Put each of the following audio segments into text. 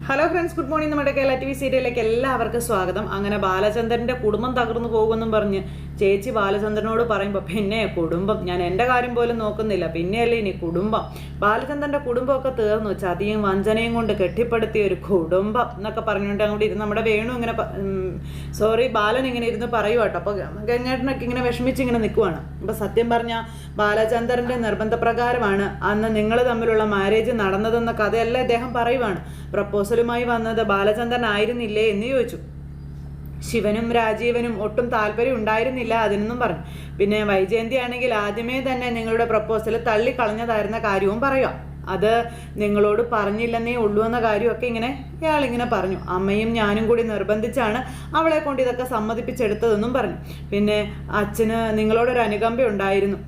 Hello friends, good morning. നമ്മുടെ Kerala TV സീരിയലിലേക്ക് എല്ലാവർക്കും സ്വാഗതം. അങ്ങനെ ബാലചന്ദ്രന്റെ കുടുംബം തകർന്നു പോകുമെന്നും പറഞ്ഞ് ചേച്ചി ബാലചന്ദ്രനോട് പറയുമ്പോൾ, പിന്നെ കുടുംബം, ഞാൻ എൻ്റെ കാര്യം പോലും നോക്കുന്നില്ല, പിന്നെയല്ലേ ഇനി കുടുംബം. ബാലചന്ദ്രന്റെ കുടുംബമൊക്കെ തീർന്നു, ചതിയും വഞ്ചനയും കൊണ്ട് കെട്ടിപ്പടുത്തിയ ഒരു കുടുംബം എന്നൊക്കെ പറഞ്ഞുകൊണ്ട് അങ്ങോട്ട് ഇരുന്ന് നമ്മുടെ വേണു ഇങ്ങനെ ബാലൻ ഇങ്ങനെ ഇരുന്ന് പറയുക കേട്ടോ. അപ്പോൾ ഗംഗേട്ടനൊക്കെ ഇങ്ങനെ വിഷമിച്ച് ഇങ്ങനെ നിൽക്കുവാണ്. അപ്പോൾ സത്യം പറഞ്ഞാൽ ബാലചന്ദ്രന്റെ നിർബന്ധപ്രകാരമാണ് അന്ന് നിങ്ങൾ തമ്മിലുള്ള മാരേജ് നടന്നതെന്ന കഥയല്ല ഇദ്ദേഹം പറയുവാണ്. പ്രപ്പോസലുമായി വന്നത് ബാലചന്ദ്രൻ ആയിരുന്നില്ലേ എന്ന് ചോദിച്ചു. ശിവനും രാജീവനും ഒട്ടും താല്പര്യം ഉണ്ടായിരുന്നില്ല അതിനൊന്നും പറഞ്ഞു. പിന്നെ വൈജയന്തി ആണെങ്കിൽ ആദ്യമേ തന്നെ നിങ്ങളുടെ പ്രപ്പോസൽ തള്ളിക്കളഞ്ഞതായിരുന്ന കാര്യവും പറയുക. അത് നിങ്ങളോട് പറഞ്ഞില്ലെന്നേ ഉള്ളൂ എന്ന കാര്യമൊക്കെ ഇയാളിങ്ങനെ പറഞ്ഞു. അമ്മയും ഞാനും കൂടി നിർബന്ധിച്ചാണ് അവളെ കൊണ്ട് ഇതൊക്കെ സമ്മതിപ്പിച്ചെടുത്തതെന്നും പറഞ്ഞു. പിന്നെ അച്ഛന് നിങ്ങളോടൊരു അനുകമ്പ ഉണ്ടായിരുന്നു,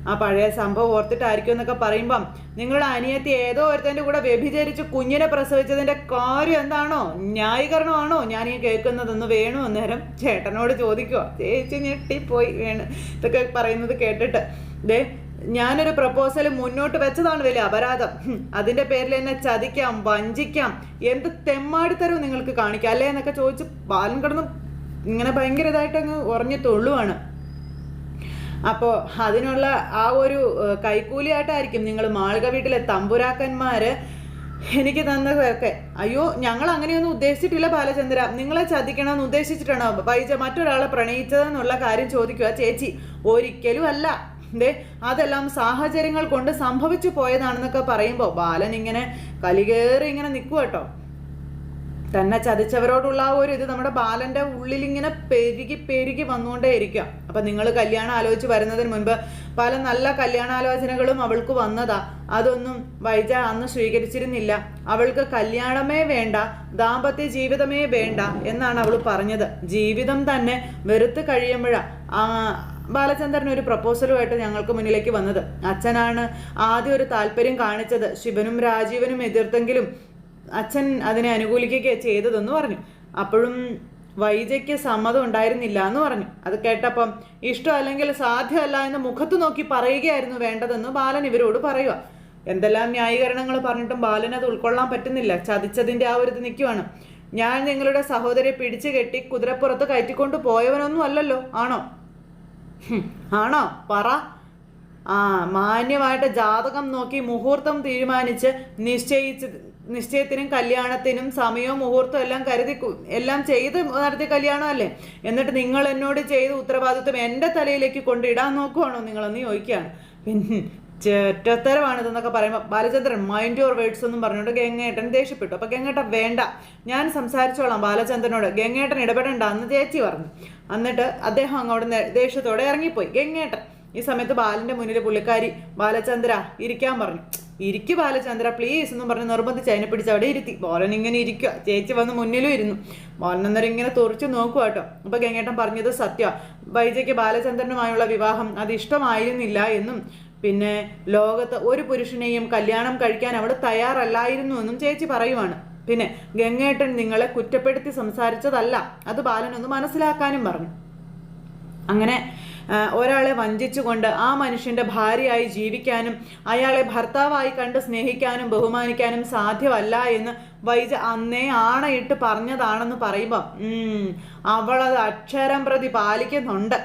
ആ പഴയ സംഭവം ഓർത്തിട്ടായിരിക്കും എന്നൊക്കെ പറയുമ്പം, നിങ്ങളുടെ അനിയത്തി ഏതോ ഒരുത്തൻ്റെ കൂടെ വ്യഭിചരിച്ച് കുഞ്ഞിനെ പ്രസവിച്ചതിൻ്റെ കാര്യം എന്താണോ, ന്യായീകരണമാണോ ഞാൻ ഈ കേൾക്കുന്നതെന്ന് വേണു അന്നേരം ചേട്ടനോട് ചോദിക്കുക. ചേച്ചി ഞെട്ടിപ്പോയി വേണു ഇതൊക്കെ പറയുന്നത് കേട്ടിട്ട്. ഞാനൊരു പ്രപ്പോസൽ മുന്നോട്ട് വെച്ചതാണ് വലിയ അപരാധം, അതിൻ്റെ പേരിൽ എന്നെ ചതിക്കാം, വഞ്ചിക്കാം, എന്ത് തെമ്മാടിത്തരവും നിങ്ങൾക്ക് കാണിക്കാം അല്ലേ എന്നൊക്കെ ചോദിച്ച് ബാലൻ കിടന്ന് ഇങ്ങനെ ഭയങ്കര ഇതായിട്ട് അങ്ങ് ഉറഞ്ഞു തൊള്ളുവാണ്. അപ്പോൾ അതിനുള്ള ആ ഒരു കൈക്കൂലിയായിട്ടായിരിക്കും നിങ്ങൾ മാളിക വീട്ടിലെ തമ്പുരാക്കന്മാര് എനിക്ക് തന്നതൊക്കെ. അയ്യോ, ഞങ്ങൾ അങ്ങനെയൊന്നും ഉദ്ദേശിച്ചിട്ടില്ല ബാലചന്ദ്ര, നിങ്ങളെ ചതിക്കണമെന്ന് ഉദ്ദേശിച്ചിട്ടാണോ വൈജ മറ്റൊരാളെ പ്രണയിച്ചതെന്നുള്ള കാര്യം ചോദിക്കുക ചേച്ചി. ഒരിക്കലും അല്ല, അതെല്ലാം സാഹചര്യങ്ങൾ കൊണ്ട് സംഭവിച്ചു പോയതാണെന്നൊക്കെ പറയുമ്പോൾ ബാലൻ ഇങ്ങനെ കലികേറി ഇങ്ങനെ നിൽക്കുക കേട്ടോ. തന്നെ ചതിച്ചവരോടുള്ള ആ ഒരു ഇത് നമ്മുടെ ബാലൻ്റെ ഉള്ളിൽ ഇങ്ങനെ പെരുകി വന്നുകൊണ്ടേ ഇരിക്കാം. അപ്പം നിങ്ങൾ കല്യാണം ആലോചിച്ച് വരുന്നതിന് മുൻപ് പല നല്ല കല്യാണാലോചനകളും അവൾക്ക് വന്നതാ. അതൊന്നും വൈജ അന്ന് സ്വീകരിച്ചിരുന്നില്ല. അവൾക്ക് കല്യാണമേ വേണ്ട, ദാമ്പത്യ ജീവിതമേ വേണ്ട എന്നാണ് അവൾ പറഞ്ഞത്. ജീവിതം തന്നെ വെറുത്ത് കഴിയുമ്പോഴാണ് ബാലചന്ദ്രൻ ഒരു പ്രപ്പോസലുമായിട്ട് ഞങ്ങൾക്ക് മുന്നിലേക്ക് വന്നത്. അച്ഛനാണ് ആദ്യം ഒരു താല്പര്യം കാണിച്ചത്. ശിവനും രാജീവനും എതിർത്തെങ്കിലും അച്ഛൻ അതിനെ അനുകൂലിക്കുകയൊക്കെ ചെയ്തതെന്ന് പറഞ്ഞു. അപ്പോഴും വൈജയ്ക്ക് സമ്മതം ഉണ്ടായിരുന്നില്ല എന്ന് പറഞ്ഞു. അത് കേട്ടപ്പം ഇഷ്ടം അല്ലെങ്കിൽ സാധ്യമല്ല എന്ന് മുഖത്ത് നോക്കി പറയുകയായിരുന്നു വേണ്ടതെന്ന് ബാലൻ ഇവരോട് പറയുക. എന്തെല്ലാം ന്യായീകരണങ്ങൾ പറഞ്ഞിട്ടും ബാലൻ അത് ഉൾക്കൊള്ളാൻ പറ്റുന്നില്ല. ചതിച്ചതിൻ്റെ ആ ഒരു ഇത് നിൽക്കുവാണ്. ഞാൻ നിങ്ങളുടെ സഹോദരിയെ പിടിച്ചു കെട്ടി കുതിരപ്പുറത്ത് കയറ്റിക്കൊണ്ട് പോയവനൊന്നും അല്ലല്ലോ, ആണോ? ആണോ പറ. മാന്യമായിട്ട് ജാതകം നോക്കി മുഹൂർത്തം തീരുമാനിച്ച് നിശ്ചയത്തിനും കല്യാണത്തിനും സമയവും മുഹൂർത്തവും എല്ലാം കരുതി എല്ലാം ചെയ്ത് നടത്തിയ കല്യാണം അല്ലേ? എന്നിട്ട് നിങ്ങൾ എന്നോട് ചെയ്ത ഉത്തരവാദിത്വം എൻ്റെ തലയിലേക്ക് കൊണ്ടിടാൻ നോക്കുവാണോ നിങ്ങളെന്ന് ചോദിക്കുകയാണ്. പിന്നെ ചേറ്റത്തരമാണിതെന്നൊക്കെ പറയുമ്പോൾ ബാലചന്ദ്രൻ മൈൻഡ് യുവർ വേർഡ്സ് എന്നും പറഞ്ഞുകൊണ്ട് ഗംഗേട്ടൻ ദേഷ്യപ്പെട്ടു. അപ്പോൾ ഗംഗേട്ടൻ വേണ്ട, ഞാൻ സംസാരിച്ചോളാം ബാലചന്ദ്രനോട്, ഗംഗേട്ടൻ ഇടപെടേണ്ട എന്ന് ചേച്ചി പറഞ്ഞു. എന്നിട്ട് അദ്ദേഹം അങ്ങോട്ട് ദേഷ്യത്തോടെ ഇറങ്ങിപ്പോയി. ഗംഗേട്ടൻ ഈ സമയത്ത് ബാലൻ്റെ മുന്നിൽ പുള്ളിക്കാരി ബാലചന്ദ്ര ഇരിക്കാൻ പറഞ്ഞു. ഇരിക്കു ബാലചന്ദ്ര പ്ലീസ് എന്നും പറഞ്ഞ് നിർബന്ധിച്ച് അതിനെ പിടിച്ച് അവിടെ ഇരുത്തി. ബാലൻ ഇങ്ങനെ ഇരിക്കുക, ചേച്ചി വന്ന് മുന്നിലും ഇരുന്നു. ബാലൻ അന്നേരം ഇങ്ങനെ തുറച്ചു നോക്കുക കേട്ടോ. അപ്പോൾ ഗംഗേട്ടൻ പറഞ്ഞത് സത്യം, വൈജയ്ക്ക് ബാലചന്ദ്രനുമായുള്ള വിവാഹം അത് ഇഷ്ടമായിരുന്നില്ല എന്നും പിന്നെ ലോകത്ത് ഒരു പുരുഷനെയും കല്യാണം കഴിക്കാൻ അവൾ തയ്യാറല്ലായിരുന്നു എന്നും ചേച്ചി പറയുവാണ്. പിന്നെ ഗംഗേട്ടൻ നിങ്ങളെ കുറ്റപ്പെടുത്തി സംസാരിച്ചതല്ല, അത് ബാലനൊന്ന് മനസ്സിലാക്കാനും പറഞ്ഞു. അങ്ങനെ ഒരാളെ വഞ്ചിച്ചുകൊണ്ട് ആ മനുഷ്യൻ്റെ ഭാര്യയായി ജീവിക്കാനും അയാളെ ഭർത്താവായി കണ്ട് സ്നേഹിക്കാനും ബഹുമാനിക്കാനും സാധ്യമല്ല എന്ന് വൈജ അന്നേ ആണയിട്ട് പറഞ്ഞതാണെന്ന് പറയുമ്പം അവളത് അക്ഷരം പ്രതി പാലിക്കുന്നുണ്ട്.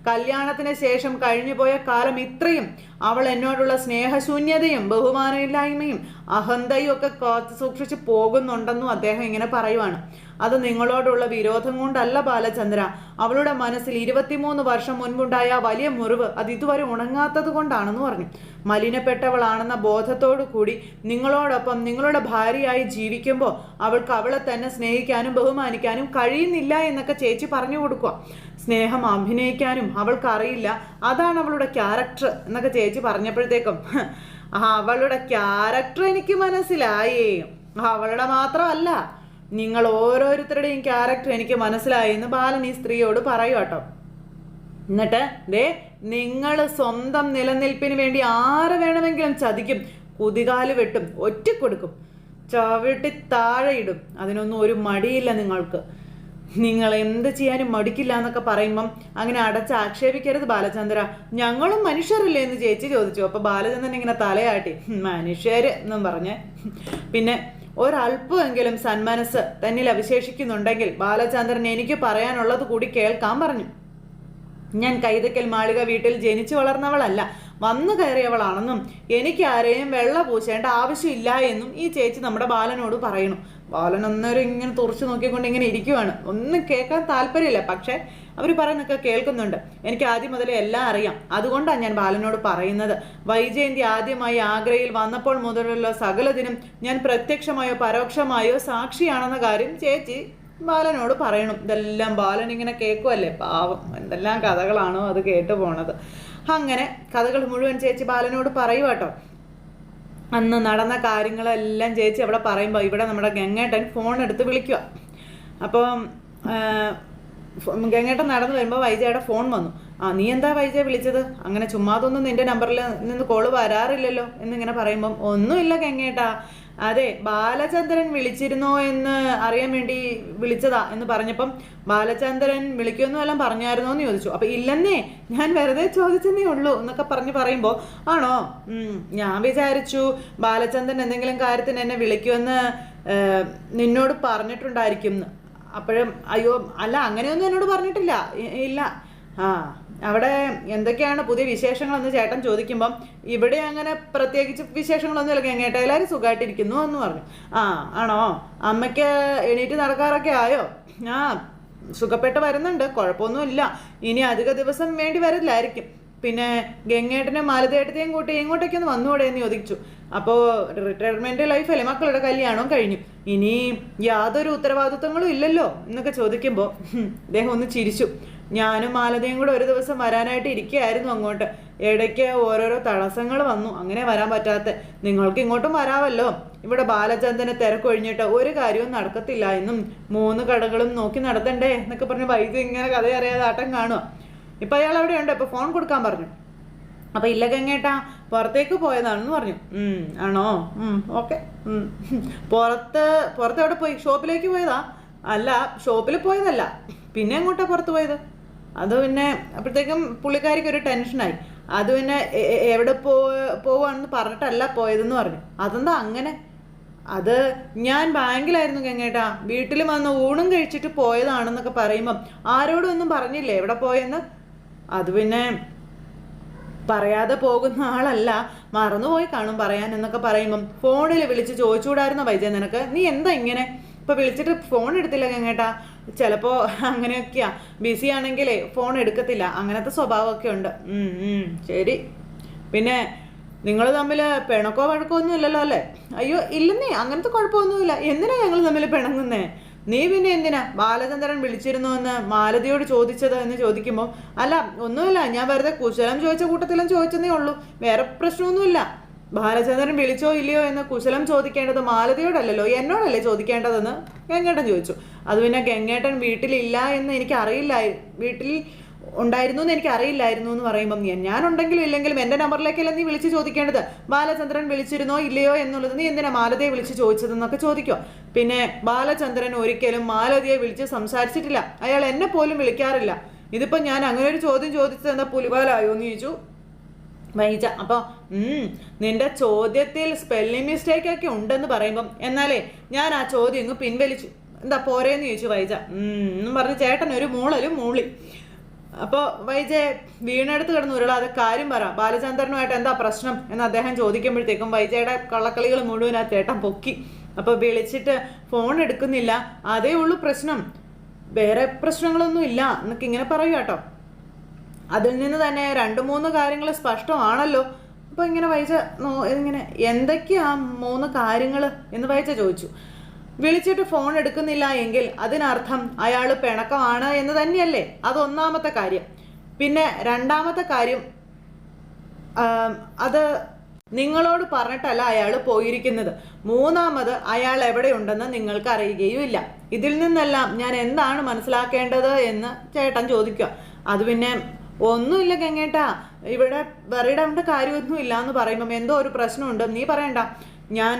കല്യാണത്തിന് ശേഷം കഴിഞ്ഞുപോയ കാലം ഇത്രയും അവൾ എന്നോടുള്ള സ്നേഹശൂന്യതയും ബഹുമാനമില്ലായ്മയും അഹന്തയും ഒക്കെ കാത്തു സൂക്ഷിച്ച് പോകുന്നുണ്ടെന്നും അദ്ദേഹം ഇങ്ങനെ പറയുവാണ്. അത് നിങ്ങളോടുള്ള വിരോധം കൊണ്ടല്ല ബാലചന്ദ്ര, അവളുടെ മനസ്സിൽ 23 വർഷം മുൻപുണ്ടായ വലിയ മുറിവ് അത് ഇതുവരെ ഉണങ്ങാത്തത് കൊണ്ടാണെന്ന് പറഞ്ഞു. മലിനപ്പെട്ടവളാണെന്ന ബോധത്തോടു കൂടി നിങ്ങളോടൊപ്പം നിങ്ങളുടെ ഭാര്യയായി ജീവിക്കുമ്പോൾ അവൾക്ക് അവളെ തന്നെ സ്നേഹിക്കാനും ബഹുമാനിക്കാനും കഴിയുന്നില്ല എന്നൊക്കെ ചേച്ചി പറഞ്ഞു കൊടുക്കുക. സ്നേഹം അഭിനയിക്കാനും അവൾക്ക് അറിയില്ല, അതാണ് അവളുടെ ക്യാരക്ടർ എന്നൊക്കെ ചേച്ചി പറഞ്ഞപ്പോഴത്തേക്കും അവളുടെ ക്യാരക്ടർ എനിക്ക് മനസ്സിലായി, അവളുടെ മാത്രമല്ല നിങ്ങൾ ഓരോരുത്തരുടെയും ക്യാരക്ടർ എനിക്ക് മനസ്സിലായി എന്ന് ബാലൻ ഈ സ്ത്രീയോട് പറയൂ കേട്ടോ. എന്നിട്ട് നിങ്ങൾ സ്വന്തം നിലനിൽപ്പിന് വേണ്ടി ആരെ വേണമെങ്കിലും ചതിക്കും, കുതികാല് വെട്ടും, ഒറ്റക്കൊടുക്കും, ചവിട്ടി താഴെയിടും, അതിനൊന്നും ഒരു മടിയില്ല നിങ്ങൾക്ക്, നിങ്ങൾ എന്ത് ചെയ്യാനും മടിക്കില്ല എന്നൊക്കെ പറയുമ്പം അങ്ങനെ ആക്ഷേപിക്കരുത് ബാലചന്ദ്ര, ഞങ്ങളും മനുഷ്യരല്ലേ എന്ന് ചേച്ചി ചോദിച്ചു. അപ്പോൾ ബാലചന്ദ്രൻ ഇങ്ങനെ തലയാട്ടി മനുഷ്യർ എന്നും പറഞ്ഞ് പിന്നെ ഒരല്പമെങ്കിലും സന്മനസ് തന്നിൽ അവശേഷിക്കുന്നുണ്ടെങ്കിൽ ബാലചന്ദ്രൻ എനിക്ക് പറയാനുള്ളത് കൂടി കേൾക്കാൻ പറഞ്ഞു. ഞാൻ കൈതക്കൽ മാളിക വീട്ടിൽ ജനിച്ചു വളർന്നവളല്ല, വന്നു കയറിയവളാണെന്നും എനിക്ക് ആരെയും വെള്ള പൂശേണ്ട ആവശ്യമില്ല എന്നും ഈ ചേച്ചി നമ്മുടെ ബാലനോട് പറയണു. ബാലൻ അന്നേരം ഇങ്ങനെ തുറച്ചു നോക്കിക്കൊണ്ട് ഇങ്ങനെ ഇരിക്കുവാണ്. ഒന്നും കേൾക്കാൻ താല്പര്യമില്ല, പക്ഷെ അവർ പറയുന്നൊക്കെ കേൾക്കുന്നുണ്ട്. എനിക്ക് ആദ്യം മുതലേ എല്ലാം അറിയാം. അതുകൊണ്ടാണ് ഞാൻ ബാലനോട് പറയുന്നത്. വൈജയന്തി ആദ്യമായി ആഗ്രയിൽ വന്നപ്പോൾ മുതലുള്ള സകലതിനും ഞാൻ പ്രത്യക്ഷമായോ പരോക്ഷമായോ സാക്ഷിയാണെന്ന കാര്യം ചേച്ചി ബാലനോട് പറയണം. ഇതെല്ലാം ബാലൻ ഇങ്ങനെ കേൾക്കുമല്ലേ, പാവം, എന്തെല്ലാം കഥകളാണോ അത് കേട്ടു പോണത്. അങ്ങനെ കഥകൾ മുഴുവൻ ചേച്ചി ബാലനോട് പറയുക കേട്ടോ. അന്ന് നടന്ന കാര്യങ്ങളെല്ലാം ചേച്ചി അവിടെ പറയുമ്പോൾ ഇവിടെ നമ്മുടെ ഗംഗേട്ടൻ ഫോൺ എടുത്ത് വിളിക്കുക. അപ്പം ഗംഗേട്ടൻ നടന്നു വരുമ്പോൾ വൈജയുടെ ഫോൺ വന്നു. നീ എന്താ വൈജയ വിളിച്ചത്? അങ്ങനെ ചുമ്മാതൊന്നും നിന്റെ നമ്പറിൽ നിന്ന് കോള് വരാറില്ലല്ലോ എന്നിങ്ങനെ പറയുമ്പം ഒന്നുമില്ല ഗംഗേട്ടാ, അതെ ബാലചന്ദ്രൻ വിളിച്ചിരുന്നോ എന്ന് അറിയാൻ വേണ്ടി വിളിച്ചതാ എന്ന് പറഞ്ഞപ്പം ബാലചന്ദ്രൻ വിളിക്കുമെന്നും എല്ലാം പറഞ്ഞായിരുന്നോ എന്ന് ചോദിച്ചു. അപ്പം ഇല്ലെന്നേ, ഞാൻ വെറുതെ ചോദിച്ചെന്നേ ഉള്ളൂ എന്നൊക്കെ പറയുമ്പോൾ ആണോ, ഞാൻ വിചാരിച്ചു ബാലചന്ദ്രൻ എന്തെങ്കിലും കാര്യത്തിന് എന്നെ വിളിക്കുമെന്ന് നിന്നോട് പറഞ്ഞിട്ടുണ്ടായിരിക്കും. അപ്പോഴും അയ്യോ അല്ല, അങ്ങനെയൊന്നും എന്നോട് പറഞ്ഞിട്ടില്ല. ഇല്ല. അവിടെ എന്തൊക്കെയാണ് പുതിയ വിശേഷങ്ങളെന്ന് ചേട്ടൻ ചോദിക്കുമ്പം ഇവിടെ അങ്ങനെ പ്രത്യേകിച്ച് വിശേഷങ്ങളൊന്നും ഇല്ല ഗംഗേട്ട, എല്ലാവരും സുഖമായിട്ടിരിക്കുന്നു എന്ന് പറഞ്ഞു. ആണോ, അമ്മയ്ക്ക് എണീറ്റ് നടക്കാറൊക്കെ ആയോ? സുഖപ്പെട്ട് വരുന്നുണ്ട്, കുഴപ്പമൊന്നുമില്ല. ഇനി അധിക ദിവസം വേണ്ടി വരില്ലായിരിക്കും. പിന്നെ ഗംഗേട്ടനെ മാലതേട്ടത്തെയും കൂട്ടി ഇങ്ങോട്ടേക്കൊന്ന് വന്നുകൂടെ എന്ന് ചോദിച്ചു. അപ്പോൾ റിട്ടയർമെന്റ് ലൈഫല്ലേ, മക്കളുടെ കല്യാണവും കഴിഞ്ഞു, ഇനി യാതൊരു ഉത്തരവാദിത്വങ്ങളും ഇല്ലല്ലോ എന്നൊക്കെ ചോദിക്കുമ്പോൾ അദ്ദേഹം ഒന്ന് ചിരിച്ചു. ഞാനും മാലതയും കൂടെ ഒരു ദിവസം വരാനായിട്ട് ഇരിക്കുകയായിരുന്നു അങ്ങോട്ട്. ഇടയ്ക്ക് ഓരോരോ തടസ്സങ്ങൾ വന്നു, അങ്ങനെ വരാൻ പറ്റാത്ത. നിങ്ങൾക്ക് ഇങ്ങോട്ടും വരാമല്ലോ. ഇവിടെ ബാലചന്ദ്രനെ തിരക്കൊഴിഞ്ഞിട്ട് ഒരു കാര്യവും നടക്കത്തില്ല എന്നും 3 കടകളും നോക്കി നടത്തണ്ടേ എന്നൊക്കെ പറഞ്ഞ് വൈദ്യുതി ഇങ്ങനെ കഥ അറിയാതെ ആട്ടം കാണുക. ഇപ്പം അയാൾ അവിടെ ഉണ്ട്, ഇപ്പം ഫോൺ കൊടുക്കാൻ പറഞ്ഞു. അപ്പം ഇല്ല ഗംഗേട്ടാ, പുറത്തേക്ക് പോയതാണെന്ന് പറഞ്ഞു. ആണോ, ഓക്കെ. പുറത്ത് എവിടെ പോയി? ഷോപ്പിലേക്ക് പോയതാ? അല്ല, ഷോപ്പിൽ പോയതല്ല. പിന്നെ എങ്ങോട്ടാ പുറത്ത് പോയത്? അത് പിന്നെ അപ്പോഴത്തേക്കും പുള്ളിക്കാരിക്ക് ഒരു ടെൻഷനായി. അത് പിന്നെ എവിടെ പോവാണെന്ന് പറഞ്ഞിട്ടല്ല പോയതെന്ന് പറഞ്ഞു. അതെന്താ അങ്ങനെ? അത് ഞാൻ ബാങ്കിലായിരുന്നു ഗംഗേട്ടാ, വീട്ടിൽ വന്ന് ഊണും കഴിച്ചിട്ട് പോയതാണെന്നൊക്കെ പറയുമ്പം ആരോടും ഒന്നും പറഞ്ഞില്ലേ എവിടെ പോയെന്ന്? അത് പിന്നെ പറയാതെ പോകുന്ന ആളല്ല, മറന്നുപോയി കാണും പറയാൻ എന്നൊക്കെ പറയുമ്പം ഫോണിൽ വിളിച്ച് ചോദിച്ചുകൂടായിരുന്നോ വൈജയ നിനക്ക്? നീ എന്താ ഇങ്ങനെ ഇപ്പോൾ വിളിച്ചിട്ട് ഫോൺ എടുത്തില്ല ഗംഗേട്ടാ? ചിലപ്പോൾ അങ്ങനെയൊക്കെയാ, ബിസി ആണെങ്കിലേ ഫോൺ എടുക്കത്തില്ല, അങ്ങനത്തെ സ്വഭാവമൊക്കെ ഉണ്ട്. ശരി. പിന്നെ നിങ്ങൾ തമ്മിൽ പിണക്കോ വഴക്കോ ഒന്നും ഇല്ലല്ലോ അല്ലേ? അയ്യോ ഇല്ലെന്നേ, അങ്ങനത്തെ കുഴപ്പമൊന്നുമില്ല. എന്തിനാ ഞങ്ങൾ തമ്മിൽ പിണങ്ങുന്നേ? നീ പിന്നെ എന്തിനാ ബാലചന്ദ്രൻ വിളിച്ചിരുന്നു എന്ന് മാലതിയോട് ചോദിച്ചത് എന്ന് ചോദിക്കുമ്പോൾ അല്ല ഒന്നുമില്ല, ഞാൻ വെറുതെ കുശലം ചോദിച്ച കൂട്ടത്തിലും ചോദിച്ചതേ ഉള്ളൂ, വേറെ പ്രശ്നമൊന്നുമില്ല. ബാലചന്ദ്രൻ വിളിച്ചോ ഇല്ലയോ എന്ന് കുശലം ചോദിക്കേണ്ടത് മാലതിയോടല്ലല്ലോ, എന്നോടല്ലേ ചോദിക്കേണ്ടതെന്ന് ഗംഗേട്ടൻ ചോദിച്ചു. അത് പിന്നെ ഗംഗേട്ടൻ വീട്ടിലില്ല എന്ന് വീട്ടിൽ ഉണ്ടായിരുന്നു എന്ന് എനിക്ക് അറിയില്ലായിരുന്നു എന്ന് പറയുമ്പം ഞാനുണ്ടെങ്കിലും ഇല്ലെങ്കിലും എൻ്റെ നമ്പറിലേക്കല്ല നീ വിളിച്ച് ചോദിക്കേണ്ടത്. ബാലചന്ദ്രൻ വിളിച്ചിരുന്നോ ഇല്ലയോ എന്നുള്ളത് നീ എന്തിനാ മാലതിയെ വിളിച്ച് ചോദിച്ചതെന്നൊക്കെ ചോദിക്കോ. പിന്നെ ബാലചന്ദ്രൻ ഒരിക്കലും മാലതിയെ വിളിച്ച് സംസാരിച്ചിട്ടില്ല, അയാൾ എന്നെ പോലും വിളിക്കാറില്ല. ഇതിപ്പോൾ ഞാൻ അങ്ങനെ ഒരു ചോദ്യം ചോദിച്ചത് എന്താ പുലിവാലായോ എന്ന് ചോദിച്ചു വൈജ. അപ്പോൾ നിന്റെ ചോദ്യത്തിൽ സ്പെല്ലിംഗ് മിസ്റ്റേക്ക് ഒക്കെ ഉണ്ടെന്ന് പറയുമ്പം എന്നാലേ ഞാൻ ആ ചോദ്യം ഇങ്ങ് പിൻവലിച്ചു, എന്താ പോരേന്ന് ചോദിച്ചു വൈജ. എന്നും പറഞ്ഞ് ചേട്ടൻ ഒരു മൂളി. അപ്പോൾ വൈജയെ വീണെടുത്ത് കിടന്ന് ഉരുളാതെ കാര്യം പറ, ബാലചന്ദ്രനുമായിട്ട് എന്താ പ്രശ്നം എന്ന് അദ്ദേഹം ചോദിക്കുമ്പോഴത്തേക്കും വൈജയുടെ കള്ളക്കളികൾ മുഴുവൻ ആ ചേട്ടൻ പൊക്കി. അപ്പോൾ വിളിച്ചിട്ട് ഫോൺ എടുക്കുന്നില്ല, അതേ ഉള്ളൂ പ്രശ്നം, വേറെ പ്രശ്നങ്ങളൊന്നും ഇല്ല എന്നൊക്കെ ഇങ്ങനെ പറയൂ കേട്ടോ. അതിൽ നിന്ന് തന്നെ 2-3 കാര്യങ്ങൾ സ്പഷ്ടമാണല്ലോ. അപ്പോൾ ഇങ്ങനെ വൈജ ഇങ്ങനെ എന്തൊക്കെയാ 3 കാര്യങ്ങൾ എന്ന് വൈജ ചോദിച്ചു. വിളിച്ചിട്ട് ഫോൺ എടുക്കുന്നില്ല എങ്കിൽ അതിനർത്ഥം അയാൾ പിണക്കമാണ് എന്ന് തന്നെയല്ലേ? അതൊന്നാമത്തെ കാര്യം. പിന്നെ 2ാമത്തെ കാര്യം, അത് നിങ്ങളോട് പറഞ്ഞിട്ടല്ല അയാൾ പോയിരിക്കുന്നത്. 3ാമത് അയാൾ എവിടെയുണ്ടെന്ന് നിങ്ങൾക്ക് അറിയുകയുമില്ല. ഇതിൽ നിന്നെല്ലാം ഞാൻ എന്താണ് മനസ്സിലാക്കേണ്ടത് എന്ന് ചേട്ടൻ ചോദിക്കുക. അത് പിന്നെ ഒന്നുമില്ല ഗംഗേട്ടാ, ഇവിടെ വെറിയിടേണ്ട കാര്യമൊന്നുമില്ല എന്ന് പറയുമ്പം എന്തോ ഒരു പ്രശ്നമുണ്ട്, നീ പറയണ്ട, ഞാൻ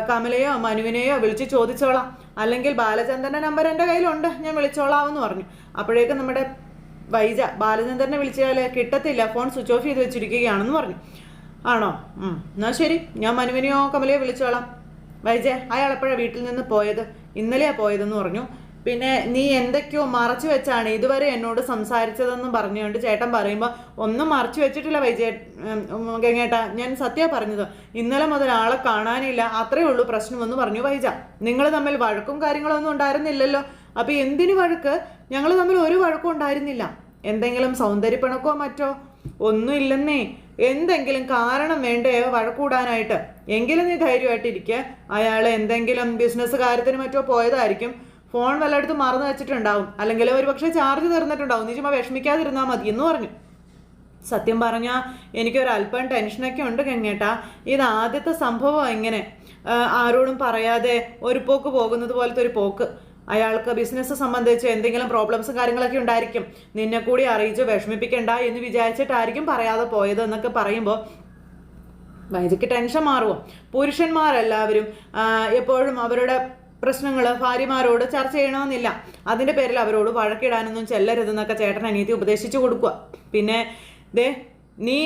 കമലയോ മനുവിനെയോ വിളിച്ച് ചോദിച്ചോളാം, അല്ലെങ്കിൽ ബാലചന്ദ്രൻ്റെ നമ്പർ എൻ്റെ കയ്യിലുണ്ട്, ഞാൻ വിളിച്ചോളാം എന്ന് പറഞ്ഞു. അപ്പോഴേക്കും നമ്മുടെ വൈജ ബാലചന്ദ്രനെ വിളിച്ചാൽ കിട്ടത്തില്ല, ഫോൺ സ്വിച്ച് ഓഫ് ചെയ്ത് വെച്ചിരിക്കുകയാണെന്ന് പറഞ്ഞു. ആണോ, എന്നാൽ ശരി, ഞാൻ മനുവിനെയോ കമലയോ വിളിച്ചോളാം. വൈജയ അയാൾ എപ്പോഴാണ് വീട്ടിൽ നിന്ന് പോയത്? ഇന്നലെയാ പോയതെന്ന് പറഞ്ഞു. പിന്നെ നീ എന്തൊക്കെയോ മറച്ചു വെച്ചാണ് ഇതുവരെ എന്നോട് സംസാരിച്ചതെന്ന് പറഞ്ഞുകൊണ്ട് ചേട്ടൻ പറയുമ്പോൾ ഒന്നും മറച്ചു വെച്ചിട്ടില്ല വൈജയ ഗംഗേട്ടാ, ഞാൻ സത്യ പറഞ്ഞത്. ഇന്നലെ മുതൽ ആളെ കാണാനില്ല, അത്രയേ ഉള്ളൂ പ്രശ്നമെന്ന് പറഞ്ഞു വൈജ. നിങ്ങൾ തമ്മിൽ വഴക്കും കാര്യങ്ങളൊന്നും ഉണ്ടായിരുന്നില്ലല്ലോ. അപ്പം എന്തിനു വഴക്ക്? ഞങ്ങൾ തമ്മിൽ ഒരു വഴക്കും ഉണ്ടായിരുന്നില്ല. എന്തെങ്കിലും സൗന്ദര്യപ്പിണക്കോ മറ്റോ? ഒന്നും ഇല്ലെന്നേ. എന്തെങ്കിലും കാരണം വേണ്ടേ വഴക്കൂടാനായിട്ട്? എങ്കിലും നീ ധൈര്യമായിട്ടിരിക്കുക. അയാൾ എന്തെങ്കിലും ബിസിനസ് കാര്യത്തിന് മറ്റോ പോയതായിരിക്കും. ഫോൺ വല്ലയിടത്തും മറന്നു വെച്ചിട്ടുണ്ടാവും, അല്ലെങ്കിൽ ഒരു പക്ഷേ ചാർജ് തീർന്നിട്ടുണ്ടാവും. നീ ചുമ്മാ വിഷമിക്കാതിരുന്നാൽ മതി എന്ന് പറഞ്ഞു. സത്യം പറഞ്ഞാൽ എനിക്കൊരല്പം ടെൻഷനൊക്കെ ഉണ്ട് ഗംഗേട്ടാ. ഇത് ആദ്യത്തെ സംഭവമാണ് ഇങ്ങനെ ആരോടും പറയാതെ ഒരു പോക്ക് പോകുന്നത് പോലത്തെ ഒരു പോക്ക്. അയാൾക്ക് ബിസിനസ് സംബന്ധിച്ച് എന്തെങ്കിലും പ്രോബ്ലംസും കാര്യങ്ങളൊക്കെ ഉണ്ടായിരിക്കും. നിന്നെ കൂടി അറിയിച്ച് വിഷമിപ്പിക്കണ്ട എന്ന് വിചാരിച്ചിട്ടായിരിക്കും പറയാതെ പോയത് എന്നൊക്കെ പറയുമ്പോൾ വൈദ്യക്ക് ടെൻഷൻ മാറുമോ? പുരുഷന്മാരെല്ലാവരും എപ്പോഴും അവരുടെ പ്രശ്നങ്ങൾ ഭാര്യമാരോട് ചർച്ച ചെയ്യണമെന്നില്ല. അതിൻ്റെ പേരിൽ അവരോട് വഴക്കിടാനൊന്നും ചെല്ലരുതെന്നൊക്കെ ചേട്ടൻ അനിയത്തി ഉപദേശിച്ചു കൊടുക്കുക. പിന്നെ നീ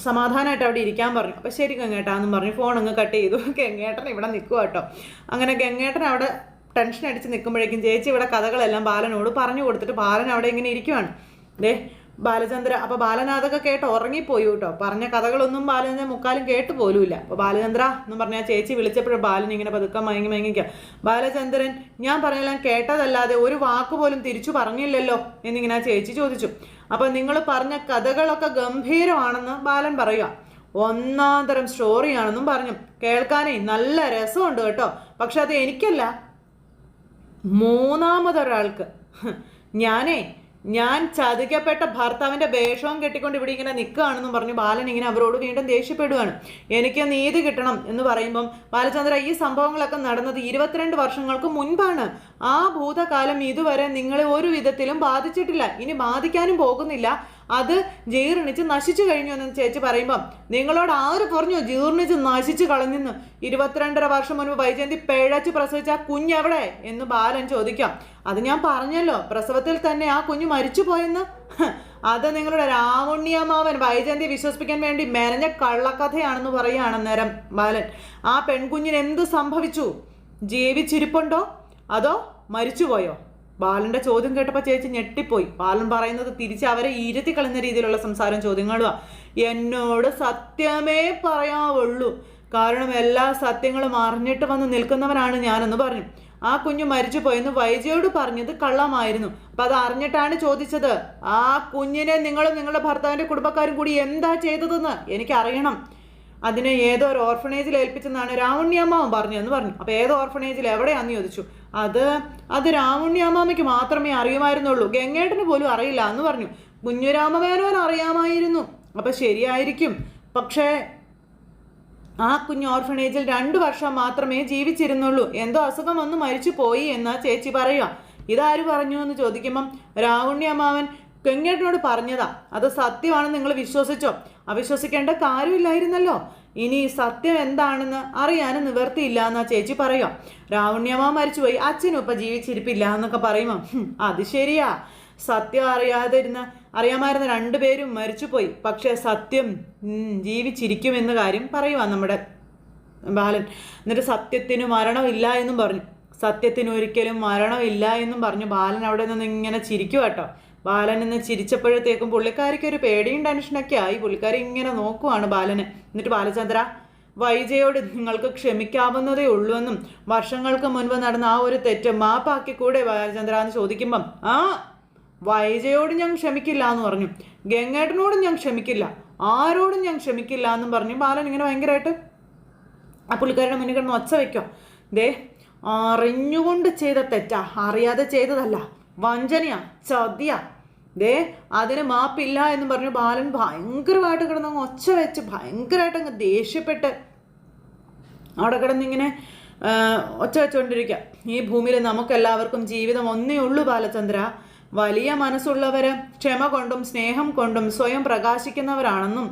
സമാധാനമായിട്ട് അവിടെ ഇരിക്കാൻ പറഞ്ഞു. അപ്പം ശരി ഗംഗേട്ടാന്നും പറഞ്ഞു ഫോൺ അങ്ങ് കട്ട് ചെയ്തു. ഗംഗേട്ടൻ ഇവിടെ നിൽക്കുക കേട്ടോ. അങ്ങനെ ഗംഗേട്ടൻ അവിടെ ടെൻഷൻ അടിച്ച് നിൽക്കുമ്പോഴേക്കും ചേച്ചി ഇവിടെ കഥകളെല്ലാം ബാലനോട് പറഞ്ഞു കൊടുത്തിട്ട് ബാലൻ അവിടെ ഇങ്ങനെ ഇരിക്കുവാണ്. ബാലചന്ദ്ര അപ്പോൾ ബാലൻ അതൊക്കെ കേട്ട് ഉറങ്ങിപ്പോയി കേട്ടോ. പറഞ്ഞ കഥകളൊന്നും ബാലചന്ദ്രൻ മുക്കാലും കേട്ട് പോലുമില്ല. അപ്പോൾ ബാലചന്ദ്ര എന്ന് പറഞ്ഞാൽ ചേച്ചി വിളിച്ചപ്പോഴും ബാലൻ ഇങ്ങനെ പതുക്കെ മയങ്ങിക്കുക. ബാലചന്ദ്രൻ ഞാൻ പറഞ്ഞെല്ലാം കേട്ടതല്ലാതെ ഒരു വാക്ക് പോലും തിരിച്ചു പറഞ്ഞില്ലല്ലോ എന്നിങ്ങനെ ആ ചേച്ചി ചോദിച്ചു. അപ്പോൾ നിങ്ങൾ പറഞ്ഞ കഥകളൊക്കെ ഗംഭീരമാണെന്ന് ബാലൻ പറയുക. ഒന്നാം തരം സ്റ്റോറിയാണെന്നും പറഞ്ഞു. കേൾക്കാനേ നല്ല രസമുണ്ട് കേട്ടോ. പക്ഷെ അത് എനിക്കല്ല, മൂന്നാമതൊരാൾക്ക്. ഞാൻ ചതിക്കപ്പെട്ട ഭർത്താവിൻ്റെ വേഷവും കെട്ടിക്കൊണ്ട് ഇവിടെ ഇങ്ങനെ നിൽക്കുകയാണെന്നും പറഞ്ഞു ബാലൻ ഇങ്ങനെ അവരോട് വീണ്ടും ദേഷ്യപ്പെടുകയാണ്. എനിക്ക് നീതി കിട്ടണം എന്ന് പറയുമ്പം ബാലചന്ദ്ര ഈ സംഭവങ്ങളൊക്കെ നടന്നത് 22 വർഷങ്ങൾക്ക് മുൻപാണ്. ആ ഭൂതകാലം ഇതുവരെ നിങ്ങളെ ഒരു വിധത്തിലും ബാധിച്ചിട്ടില്ല, ഇനി ബാധിക്കാനും പോകുന്നില്ല. അത് ജീർണിച്ച് നശിച്ചു കഴിഞ്ഞു എന്ന് ചേച്ചി പറയുമ്പം നിങ്ങളോട് ആര് പറഞ്ഞു ജീർണിച്ച് നശിച്ചു കളഞ്ഞെന്ന്? 22.5 വർഷം മുൻപ് വൈജയന്തി പിഴച്ച് പ്രസവിച്ച ആ കുഞ്ഞെവിടെ എന്ന് ബാലൻ ചോദിക്കാം. അത് ഞാൻ പറഞ്ഞല്ലോ, പ്രസവത്തിൽ തന്നെ ആ കുഞ്ഞ് മരിച്ചു പോയെന്ന്. അത് നിങ്ങളുടെ രാമുണ്ണിയമ്മാവൻ വൈജയന്തി വിശ്വസിപ്പിക്കാൻ വേണ്ടി മെനഞ്ഞ കള്ളക്കഥയാണെന്ന് പറയുകയാണ് അന്നേരം ബാലൻ. ആ പെൺകുഞ്ഞിന് എന്ത് സംഭവിച്ചു? ജീവിച്ചിരിപ്പുണ്ടോ അതോ മരിച്ചുപോയോ? ബാലന്റെ ചോദ്യം കേട്ടപ്പോൾ ചേച്ചി ഞെട്ടിപ്പോയി. ബാലൻ പറയുന്നത് തിരിച്ച് അവരെ ഇരുത്തി കളയുന്ന രീതിയിലുള്ള സംസാരം ചോദ്യങ്ങളുവാ. എന്നോട് സത്യമേ പറയാവുള്ളൂ, കാരണം എല്ലാ സത്യങ്ങളും അറിഞ്ഞിട്ട് വന്ന് നിൽക്കുന്നവനാണ് ഞാനെന്ന് പറഞ്ഞു. ആ കുഞ്ഞു മരിച്ചു പോയെന്ന് വൈജയോട് പറഞ്ഞത് കള്ളമായിരുന്നു. അപ്പം അത് അറിഞ്ഞിട്ടാണ് ചോദിച്ചത്. ആ കുഞ്ഞിനെ നിങ്ങളും നിങ്ങളുടെ ഭർത്താവിൻ്റെ കുടുംബക്കാരും കൂടി എന്താ ചെയ്തതെന്ന് എനിക്കറിയണം. അതിനെ ഏതോ ഒരു ഓർഫനേജിൽ ഏൽപ്പിച്ചെന്നാണ് രാമുണ്ണിയമ്മാവൻ പറഞ്ഞതെന്ന് പറഞ്ഞു. അപ്പോൾ ഏതോ ഓർഫനേജിൽ എവിടെയാണെന്ന് ചോദിച്ചു. അത് രാമുണ്ണിയമ്മാമ്മയ്ക്ക് മാത്രമേ അറിയുമായിരുന്നുള്ളൂ, ഗംഗേട്ടന് പോലും അറിയില്ല എന്ന് പറഞ്ഞു. കുഞ്ഞുരാമമേനോൻ അറിയാമായിരുന്നു. അപ്പം ശരിയായിരിക്കും, പക്ഷേ ആ കുഞ്ഞ് ഓർഫനേജിൽ 2 വർഷം മാത്രമേ ജീവിച്ചിരുന്നുള്ളൂ. എന്തോ അസുഖം വന്ന് മരിച്ചു പോയി എന്നാ ചേച്ചി പറയുക. ഇതാര് പറഞ്ഞു എന്ന് ചോദിക്കുമ്പം രാവുണ്ണിയമ്മാവൻ ഗംഗേട്ടനോട് പറഞ്ഞതാ. അത് സത്യമാണെന്ന് നിങ്ങൾ വിശ്വസിച്ചോ? അവിശ്വസിക്കേണ്ട കാര്യമില്ലായിരുന്നല്ലോ. ഇനി സത്യം എന്താണെന്ന് അറിയാനും നിവർത്തിയില്ല എന്നാ ചേച്ചി പറയുക. രാവുണ്യമ്മ മരിച്ചുപോയി, അച്ഛനും ഇപ്പം ജീവിച്ചിരിപ്പില്ല എന്നൊക്കെ പറയുമോ? അത് ശരിയാ, സത്യം അറിയാമായിരുന്ന 2 പേരും മരിച്ചുപോയി. പക്ഷെ സത്യം ജീവിച്ചിരിക്കുമെന്ന കാര്യം പറയുക നമ്മുടെ ബാലൻ. എന്നിട്ട് സത്യത്തിന് മരണമില്ല എന്നും പറഞ്ഞു. സത്യത്തിന് ഒരിക്കലും മരണമില്ല എന്നും പറഞ്ഞു ബാലൻ അവിടെ നിന്ന് ഇങ്ങനെ ചിരിക്കുക കേട്ടോ. ബാലൻ എന്ന് ചിരിച്ചപ്പോഴത്തേക്കും പുള്ളിക്കാരിക്ക് ഒരു പേടിയും ടെൻഷനൊക്കെ ആയി. പുള്ളിക്കാരി ഇങ്ങനെ നോക്കുവാണ് ബാലനെ. എന്നിട്ട് ബാലചന്ദ്ര, വൈജയോട് നിങ്ങൾക്ക് ക്ഷമിക്കാവുന്നതേ ഉള്ളൂ എന്നും വർഷങ്ങൾക്ക് മുൻപ് നടന്ന ആ ഒരു തെറ്റ് മാപ്പാക്കിക്കൂടെ ബാലചന്ദ്ര എന്ന് ചോദിക്കുമ്പം വൈജയോട് ഞാൻ ക്ഷമിക്കില്ല എന്ന് പറഞ്ഞു. ഗംഗേട്ടനോടും ഞാൻ ക്ഷമിക്കില്ല, ആരോടും ഞാൻ ക്ഷമിക്കില്ല എന്നും പറഞ്ഞു ബാലൻ ഇങ്ങനെ ഭയങ്കരമായിട്ട് ആ പുള്ളിക്കാരുടെ മുന്നിൽ കിടന്ന് ഒച്ച വയ്ക്കും. അറിഞ്ഞുകൊണ്ട് ചെയ്ത തെറ്റാ, അറിയാതെ ചെയ്തതല്ല, വഞ്ചനയാ, ചതിയാ. അതിന് മാപ്പില്ല എന്ന് പറഞ്ഞു ബാലൻ ഭയങ്കരമായിട്ട് കിടന്നങ്ങ് ഒച്ച വെച്ച് ഭയങ്കരമായിട്ട് അങ്ങ് ദേഷ്യപ്പെട്ട് അവിടെ കിടന്നിങ്ങനെ ഒച്ച വെച്ചുകൊണ്ടിരിക്കുക. ഈ ഭൂമിയിൽ നമുക്കെല്ലാവർക്കും ജീവിതം ഒന്നേ ഉള്ളൂ ബാലചന്ദ്ര. വലിയ മനസ്സുള്ളവർ ക്ഷമ കൊണ്ടും സ്നേഹം കൊണ്ടും സ്വയം പ്രകാശിക്കുന്നവരാണെന്നും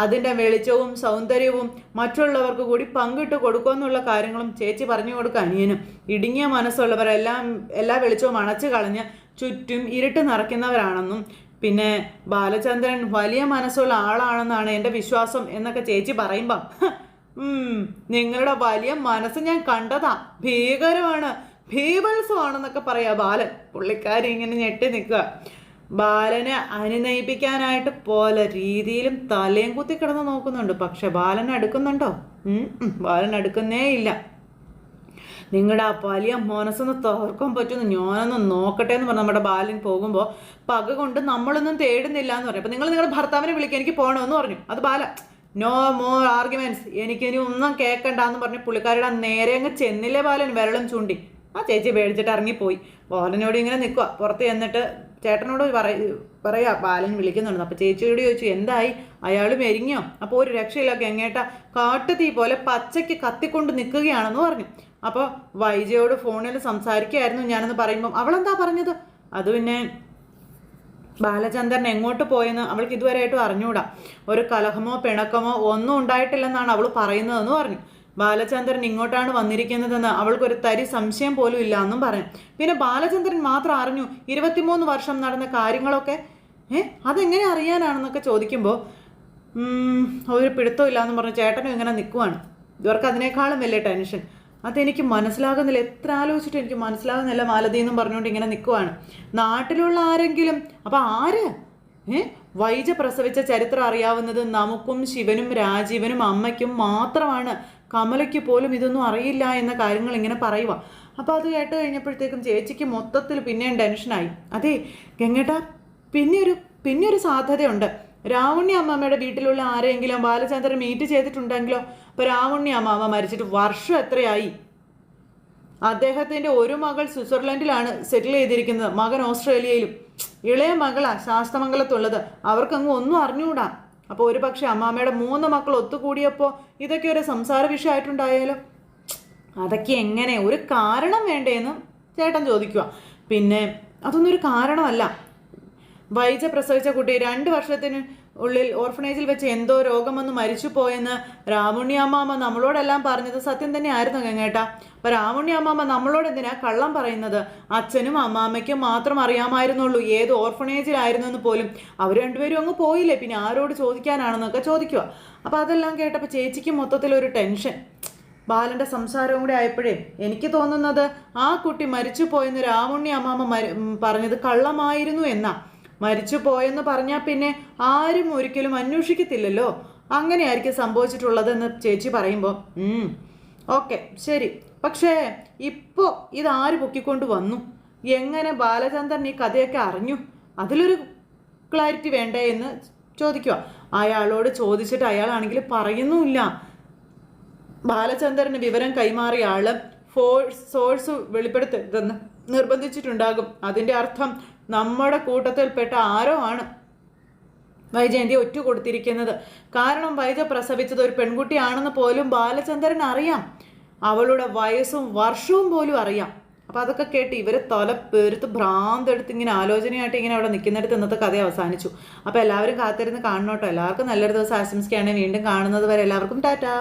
അതിൻ്റെ വെളിച്ചവും സൗന്ദര്യവും മറ്റുള്ളവർക്ക് കൂടി പങ്കിട്ട് കൊടുക്കുമെന്നുള്ള കാര്യങ്ങളും ചേച്ചി പറഞ്ഞു കൊടുക്കുക അനിയനും. ഇടുങ്ങിയ മനസ്സുള്ളവരെല്ലാം എല്ലാ വെളിച്ചവും അണച്ചു കളഞ്ഞ് ചുറ്റും ഇരുട്ട് നിറയ്ക്കുന്നവരാണെന്നും പിന്നെ ബാലചന്ദ്രൻ വലിയ മനസ്സുള്ള ആളാണെന്നാണ് എൻ്റെ വിശ്വാസം എന്നൊക്കെ ചേച്ചി പറയുമ്പം നിങ്ങളുടെ വലിയ മനസ്സ് ഞാൻ കണ്ടതാ, ഭീകരമാണ്, ഭീവത്സമാണെന്നൊക്കെ പറയാ ബാലൻ. പുള്ളിക്കാരി ഇങ്ങനെ ഞെട്ടി നിൽക്കുക. ബാലനെ അനുനയിപ്പിക്കാനായിട്ട് പല രീതിയിലും തലയും കുത്തി കിടന്ന് നോക്കുന്നുണ്ട്. പക്ഷെ ബാലൻ അടുക്കുന്നുണ്ടോ? ബാലൻ അടുക്കുന്നേ ഇല്ല. നിങ്ങളുടെ ആ വലിയ മനസ്സൊന്ന് തകർക്കാൻ പറ്റുമെന്ന് ഞാനൊന്ന് നോക്കട്ടെ എന്ന് പറഞ്ഞു നമ്മുടെ ബാലൻ പോകുമ്പോൾ, പക കൊണ്ട് നമ്മളൊന്നും തേടുന്നില്ല എന്ന് പറയും. അപ്പം നിങ്ങൾ നിങ്ങളുടെ ഭർത്താവിനെ വിളിക്കുക, എനിക്ക് പോകണമെന്ന് പറഞ്ഞു. അത് ബാല നോ മോർ ആർഗ്യുമെന്റ്സ്, എനിക്കിനി ഒന്നും കേൾക്കണ്ടെന്ന് പറഞ്ഞ് പുള്ളിക്കാരുടെ നേരെ അങ്ങ് ചെന്നില്ലേ ബാലൻ വിരളും ചൂണ്ടി. ആ ചേച്ചി പേടിച്ചിട്ട് ഇറങ്ങിപ്പോയി. ബാലനോട് ഇങ്ങനെ നിൽക്കുക. പുറത്ത് ചെന്നിട്ട് ചേട്ടനോട് പറയാ ബാലൻ വിളിക്കുന്നുണ്ട്. അപ്പോൾ ചേച്ചിയോട് ചോദിച്ചു എന്തായി, അയാൾ മെരിങ്ങിയോ? അപ്പോൾ ഒരു രക്ഷയില്ല, എങ്ങേട്ടാ കാട്ടുതീ പോലെ പച്ചയ്ക്ക് കത്തിക്കൊണ്ട് നിൽക്കുകയാണെന്ന് പറഞ്ഞു. അപ്പോൾ വൈജയോട് ഫോണിൽ സംസാരിക്കുകയായിരുന്നു ഞാനെന്ന് പറയുമ്പം അവളെന്താ പറഞ്ഞത്? അത് പിന്നെ ബാലചന്ദ്രൻ എങ്ങോട്ട് പോയെന്ന് അവൾക്ക് ഇതുവരെയായിട്ടും അറിഞ്ഞൂടാ. ഒരു കലഹമോ പിണക്കമോ ഒന്നും ഉണ്ടായിട്ടില്ലെന്നാണ് അവൾ പറയുന്നതെന്ന് പറഞ്ഞു. ബാലചന്ദ്രൻ ഇങ്ങോട്ടാണ് വന്നിരിക്കുന്നതെന്ന് അവൾക്കൊരു തരി സംശയം പോലും ഇല്ല എന്നും പറയും. പിന്നെ ബാലചന്ദ്രൻ മാത്രം അറിഞ്ഞു 23 വർഷം നടന്ന കാര്യങ്ങളൊക്കെ. അതെങ്ങനെ അറിയാനാണെന്നൊക്കെ ചോദിക്കുമ്പോൾ ഒരു പിടുത്തം ഇല്ലയെന്ന് പറഞ്ഞ് ചേട്ടനും ഇങ്ങനെ നിൽക്കുവാണ്. ഇവർക്ക് അതിനേക്കാളും വലിയ ടെൻഷൻ. അതെനിക്ക് മനസ്സിലാകുന്നില്ല, എത്ര ആലോചിച്ചിട്ട് എനിക്ക് മനസ്സിലാകുന്നില്ല മാലതി എന്നും പറഞ്ഞുകൊണ്ട് ഇങ്ങനെ നിൽക്കുവാണ്. നാട്ടിലുള്ള ആരെങ്കിലും? അപ്പം ആര്? വൈജ പ്രസവിച്ച ചരിത്രം അറിയാവുന്നത് നമുക്കും ശിവനും രാജീവനും അമ്മയ്ക്കും മാത്രമാണ്. കമലയ്ക്ക് പോലും ഇതൊന്നും അറിയില്ല എന്ന കാര്യങ്ങൾ ഇങ്ങനെ പറയുക. അപ്പോൾ അത് കേട്ട് കഴിഞ്ഞപ്പോഴത്തേക്കും ചേച്ചിക്ക് മൊത്തത്തിൽ പിന്നെയും ടെൻഷനായി. അതെ ഗംഗേട്ടാ, പിന്നെയൊരു സാധ്യതയുണ്ട്. രാവണ്യ അമ്മാമ്മയുടെ വീട്ടിലുള്ള ആരെങ്കിലും ബാലചന്ദ്രൻ മീറ്റ് ചെയ്തിട്ടുണ്ടെങ്കിലോ? അപ്പോൾ രാവണ്യ അമ്മാമ്മ മരിച്ചിട്ട് വർഷം എത്രയായി? അദ്ദേഹത്തിൻ്റെ ഒരു മകൾ സ്വിറ്റ്സർലൻഡിലാണ് സെറ്റിൽ ചെയ്തിരിക്കുന്നത്, മകൻ ഓസ്ട്രേലിയയിലും. ഇളയ മകളാ ശാസ്തമംഗലത്തുള്ളത്. അവർക്കങ്ങ് ഒന്നും അറിഞ്ഞുകൂടാ. അപ്പോൾ ഒരു പക്ഷേ അമ്മാമ്മയുടെ 3 മക്കൾ ഒത്തുകൂടിയപ്പോൾ ഇതൊക്കെ ഒരു സംസാര വിഷയമായിട്ടുണ്ടായാലോ? അതൊക്കെ എങ്ങനെ? ഒരു കാരണം വേണ്ടേന്ന് ചേട്ടൻ ചോദിക്കുക. പിന്നെ അതൊന്നും ഒരു കാരണമല്ല. വൈജ പ്രസവിച്ച കുട്ടി 2 വർഷത്തിന് ഉള്ളിൽ ഓർഫനേജിൽ വെച്ച് എന്തോ രോഗം വന്ന് മരിച്ചു പോയെന്ന് രാമുണ്ണിയമ്മാമ്മ നമ്മളോടെല്ലാം പറഞ്ഞത് സത്യം തന്നെ ആയിരുന്നു ഗംഗേട്ടാ. അപ്പോൾ രാമുണ്ണിയമ്മാമ്മ നമ്മളോട് എന്തിനാ കള്ളം പറയുന്നത്? അച്ഛനും അമ്മാമ്മയ്ക്കും മാത്രം അറിയാമായിരുന്നുള്ളൂ ഏത് ഓർഫനേജിലായിരുന്നു എന്ന് പോലും. അവർ രണ്ടുപേരും അങ്ങ് പോയില്ലേ, പിന്നെ ആരോട് ചോദിക്കാനാണെന്നൊക്കെ ചോദിക്കുക. അപ്പോൾ അതെല്ലാം കേട്ടപ്പോൾ ചേച്ചിക്ക് മൊത്തത്തിലൊരു ടെൻഷൻ. ബാലൻ്റെ സംസാരവും കൂടെ ആയപ്പോഴേ എനിക്ക് തോന്നുന്നത് ആ കുട്ടി മരിച്ചു പോയെന്ന് രാമുണ്ണി അമ്മാമ്മ പറഞ്ഞത് കള്ളമായിരുന്നു എന്നാ. മരിച്ചു പോയെന്ന് പറഞ്ഞാൽ പിന്നെ ആരും ഒരിക്കലും അന്വേഷിക്കത്തില്ലല്ലോ. അങ്ങനെയായിരിക്കും സംഭവിച്ചിട്ടുള്ളതെന്ന് ചേച്ചി പറയുമ്പോൾ ഓക്കെ ശരി. പക്ഷേ ഇപ്പോൾ ഇതാര് പൊക്കിക്കൊണ്ട് വന്നു? എങ്ങനെ ബാലചന്ദ്രൻ ഈ കഥയൊക്കെ അറിഞ്ഞു? അതിലൊരു ക്ലാരിറ്റി വേണ്ടേ എന്ന് ചോദിക്കുക. അയാളോട് ചോദിച്ചിട്ട് അയാളാണെങ്കിൽ പറയുന്നുമില്ല. ബാലചന്ദ്രന് വിവരം കൈമാറിയ ആള് സോഴ്സ് വെളിപ്പെടുത്തരുതെന്ന് നിർബന്ധിച്ചിട്ടുണ്ടാകും. അതിൻ്റെ അർത്ഥം നമ്മുടെ കൂട്ടത്തിൽപ്പെട്ട ആരോ ആണ് വൈജയന്തി ഒറ്റ കൊടുത്തിരിക്കുന്നത്. കാരണം വൈജ പ്രസവിച്ചത് ഒരു പെൺകുട്ടിയാണെന്ന് പോലും ബാലചന്ദ്രൻ അറിയാം. അവളുടെ വയസ്സും വർഷവും പോലും അറിയാം. അപ്പോൾ അതൊക്കെ കേട്ട് ഇവർ തല പെരുത്ത് ഭ്രാന്തെടുത്ത് ഇങ്ങനെ ആലോചനയായിട്ട് ഇങ്ങനെ അവിടെ നിൽക്കുന്നിടത്ത് ഇന്നത്തെ കഥ അവസാനിച്ചു. അപ്പോൾ എല്ലാവരും കാത്തിരുന്ന് കാണണം കേട്ടോ. എല്ലാവർക്കും നല്ലൊരു ദിവസം ആശംസിക്കുകയാണ്. വീണ്ടും കാണുന്നത് വരെ എല്ലാവർക്കും ടാറ്റാ.